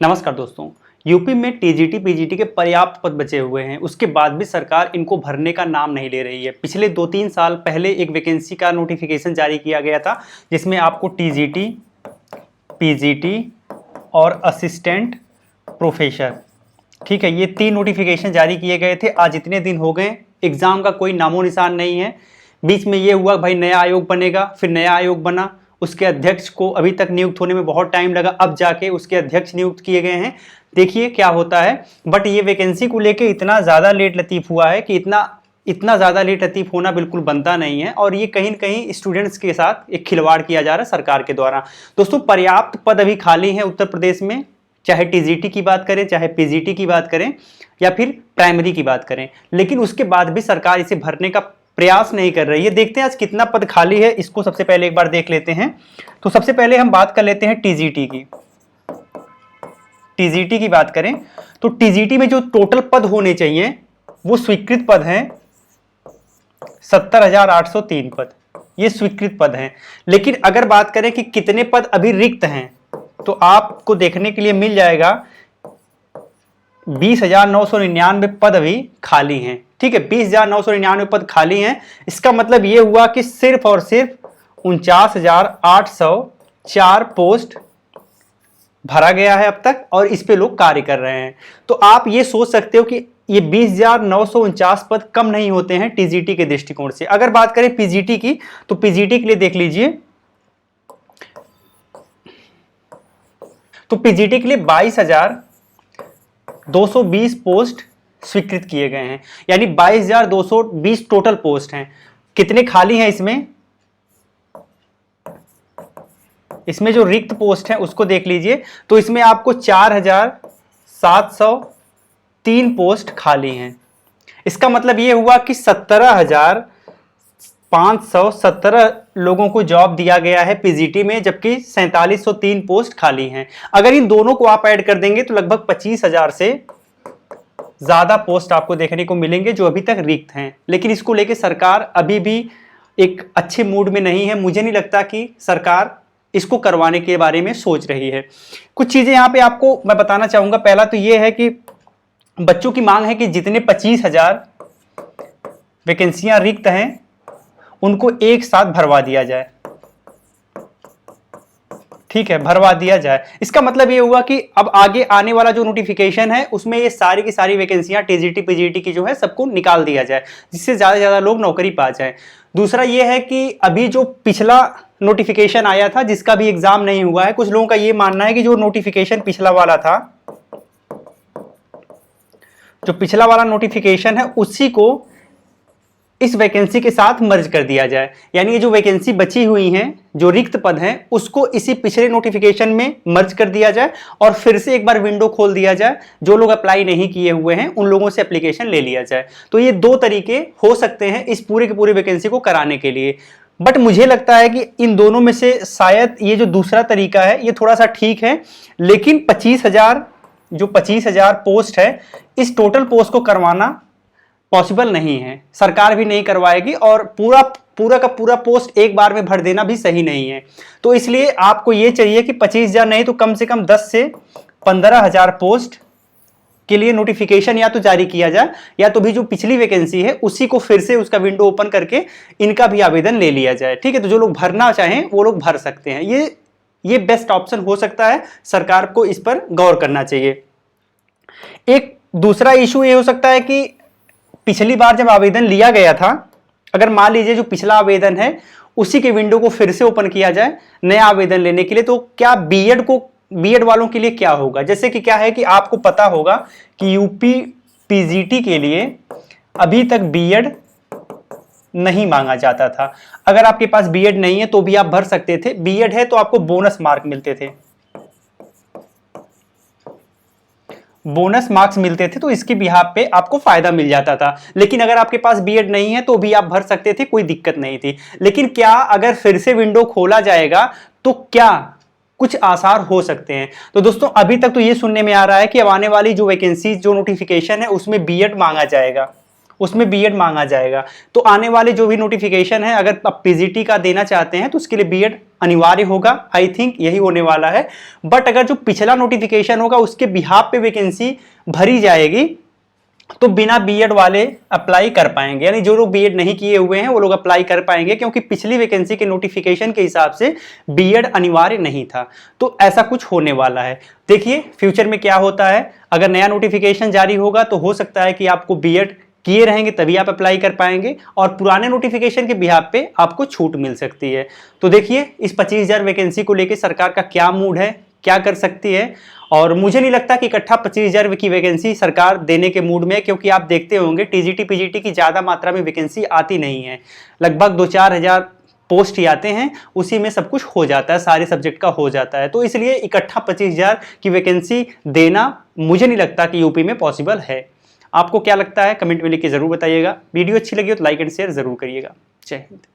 नमस्कार दोस्तों। यूपी में टीजीटी पीजीटी के पर्याप्त पद बचे हुए हैं, उसके बाद भी सरकार इनको भरने का नाम नहीं ले रही है। पिछले 2-3 साल पहले एक वैकेंसी का नोटिफिकेशन जारी किया गया था जिसमें आपको टीजीटी पीजीटी और असिस्टेंट प्रोफेसर, ठीक है, ये 3 नोटिफिकेशन जारी किए गए थे। आज इतने दिन हो गए, एग्ज़ाम का कोई नामो निशान नहीं है। बीच में ये हुआ भाई नया आयोग बनेगा, फिर नया आयोग बना, उसके अध्यक्ष को अभी तक नियुक्त होने में बहुत टाइम लगा, अब जाके उसके अध्यक्ष नियुक्त किए गए हैं। देखिए क्या होता है। बट ये वैकेंसी को लेके इतना ज़्यादा लेट लतीफ़ हुआ है कि इतना ज़्यादा लेट लतीफ़ होना बिल्कुल बनता नहीं है, और ये कहीं न कहीं स्टूडेंट्स के साथ एक खिलवाड़ किया जा रहा है सरकार के द्वारा। दोस्तों, पर्याप्त पद अभी खाली हैं उत्तर प्रदेश में, चाहे टीजीटी की बात करें, चाहे पीजीटी की बात करें, या फिर प्राइमरी की बात करें, लेकिन उसके बाद भी सरकार इसे भरने का प्रयास नहीं कर रही है। देखते हैं आज कितना पद खाली है, इसको सबसे पहले एक बार देख लेते हैं। तो सबसे पहले हम बात कर लेते हैं टीजीटी की। टीजीटी की बात करें तो टीजीटी में जो टोटल पद होने चाहिए वो स्वीकृत पद हैं 70,803 पद, ये स्वीकृत पद हैं। लेकिन अगर बात करें कि कितने पद अभी रिक्त हैं, तो आपको देखने के लिए मिल जाएगा 20,999 पद अभी खाली हैं। ठीक है, 20,999 पद खाली हैं। इसका मतलब ये हुआ कि सिर्फ और सिर्फ 49,804 पोस्ट भरा गया है अब तक, और इस पे लोग कार्य कर रहे हैं। तो आप ये सोच सकते हो कि ये 20,949 पद कम नहीं होते हैं टीजीटी के दृष्टिकोण से। अगर बात करें पीजीटी की, तो पीजीटी के लिए देख लीजिए, तो पीजीटी के लिए 22,220 पोस्ट स्वीकृत किए गए हैं, यानी 22,220 टोटल पोस्ट हैं। कितने खाली हैं इसमें जो रिक्त पोस्ट है उसको देख लीजिए, तो इसमें आपको 4,703 पोस्ट खाली हैं। इसका मतलब ये हुआ कि 17,517 लोगों को जॉब दिया गया है पीजीटी में, जबकि 4,703 पोस्ट खाली हैं। अगर इन दोनों को आप ऐड कर देंगे तो लगभग 25,000 से ज्यादा पोस्ट आपको देखने को मिलेंगे जो अभी तक रिक्त हैं। लेकिन इसको लेके सरकार अभी भी एक अच्छे मूड में नहीं है। मुझे नहीं लगता कि सरकार इसको करवाने के बारे में सोच रही है। कुछ चीजें यहाँ पे आपको मैं बताना चाहूंगा। पहला तो ये है कि बच्चों की मांग है कि जितने 25,000 वैकेंसियां रिक्त हैं उनको एक साथ भरवा दिया जाए। ठीक है, भरवा दिया जाए। इसका मतलब ये हुआ कि अब आगे आने वाला जो नोटिफिकेशन है उसमें ये सारी की सारी वैकेंसियां टीजीटी पीजीटी की जो है सबको निकाल दिया जाए, जिससे ज्यादा से ज्यादा लोग नौकरी पा जाए। दूसरा ये है कि अभी जो पिछला नोटिफिकेशन आया था जिसका भी एग्जाम नहीं हुआ है, कुछ लोगों का ये मानना है कि जो नोटिफिकेशन पिछला वाला था, जो पिछला वाला नोटिफिकेशन है उसी को इस वैकेंसी के साथ मर्ज कर दिया जाए। यानी ये जो वैकेंसी बची हुई हैं, जो रिक्त पद हैं, उसको इसी पिछले नोटिफिकेशन में मर्ज कर दिया जाए और फिर से एक बार विंडो खोल दिया जाए। जो लोग अप्लाई नहीं किए हुए हैं उन लोगों से एप्लीकेशन ले लिया जाए। तो ये 2 तरीके हो सकते हैं इस पूरे की पूरी वैकेंसी को कराने के लिए। बट मुझे लगता है कि इन दोनों में से शायद ये जो दूसरा तरीका है ये थोड़ा सा ठीक है। लेकिन 25,000 पोस्ट है, इस टोटल पोस्ट को करवाना पॉसिबल नहीं है, सरकार भी नहीं करवाएगी, और पूरा का पूरा पोस्ट एक बार में भर देना भी सही नहीं है। तो इसलिए आपको ये चाहिए कि 25,000 नहीं तो कम से कम 10 से 15,000 पोस्ट के लिए नोटिफिकेशन या तो जारी किया जाए, या तो भी जो पिछली वैकेंसी है उसी को फिर से उसका विंडो ओपन करके इनका भी आवेदन ले लिया जाए। ठीक है, तो जो लोग भरना चाहें वो लोग भर सकते हैं। ये बेस्ट ऑप्शन हो सकता है, सरकार को इस पर गौर करना चाहिए। एक दूसरा इशू ये हो सकता है कि पिछली बार जब आवेदन लिया गया था, अगर मान लीजिए जो पिछला आवेदन है उसी के विंडो को फिर से ओपन किया जाए नया आवेदन लेने के लिए, तो क्या बीएड वालों के लिए क्या होगा? जैसे कि क्या है कि आपको पता होगा कि यूपी पीजीटी के लिए अभी तक बीएड नहीं मांगा जाता था। अगर आपके पास बीएड नहीं है तो भी आप भर सकते थे, बीएड है तो आपको बोनस मार्क मिलते थे, बोनस मार्क्स मिलते थे, तो इसके बिहाफ पे आपको फायदा मिल जाता था। लेकिन अगर आपके पास बीएड नहीं है तो भी आप भर सकते थे, कोई दिक्कत नहीं थी। लेकिन क्या अगर फिर से विंडो खोला जाएगा तो क्या कुछ आसार हो सकते हैं? तो दोस्तों, अभी तक तो ये सुनने में आ रहा है कि अब आने वाली जो वैकेंसी जो नोटिफिकेशन है उसमें बीएड मांगा जाएगा, उसमें बीएड मांगा जाएगा। तो आने वाले जो भी नोटिफिकेशन है, अगर आप पीजीटी का देना चाहते हैं तो उसके लिए बीएड अनिवार्य होगा। आई थिंक यही होने वाला है। बट अगर जो पिछला नोटिफिकेशन होगा उसके बिहाफ पे वैकेंसी भरी जाएगी तो बिना बीएड वाले अप्लाई कर पाएंगे, यानी जो लोग बीएड नहीं किए हुए हैं वो लोग अप्लाई कर पाएंगे, क्योंकि पिछली वैकेंसी के नोटिफिकेशन के हिसाब से बीएड अनिवार्य नहीं था। तो ऐसा कुछ होने वाला है। देखिए फ्यूचर में क्या होता है। अगर नया नोटिफिकेशन जारी होगा तो हो सकता है कि आपको बीएड किए रहेंगे तभी आप अप्लाई कर पाएंगे, और पुराने नोटिफिकेशन के बिहाफ पे आपको छूट मिल सकती है। तो देखिए इस 25,000 वैकेंसी को लेकर सरकार का क्या मूड है, क्या कर सकती है। और मुझे नहीं लगता कि इकट्ठा 25,000 की वैकेंसी सरकार देने के मूड में है, क्योंकि आप देखते होंगे टीजीटी पीजीटी की ज़्यादा मात्रा में वैकेंसी आती नहीं है। लगभग 2-4 हज़ार पोस्ट ही आते हैं, उसी में सब कुछ हो जाता है, सारे सब्जेक्ट का हो जाता है। तो इसलिए इकट्ठा 25,000 की वैकेंसी देना मुझे नहीं लगता कि यूपी में पॉसिबल है। आपको क्या लगता है कमेंट में लिख के जरूर बताइएगा। वीडियो अच्छी लगी हो तो लाइक एंड शेयर जरूर करिएगा। जय हिंद।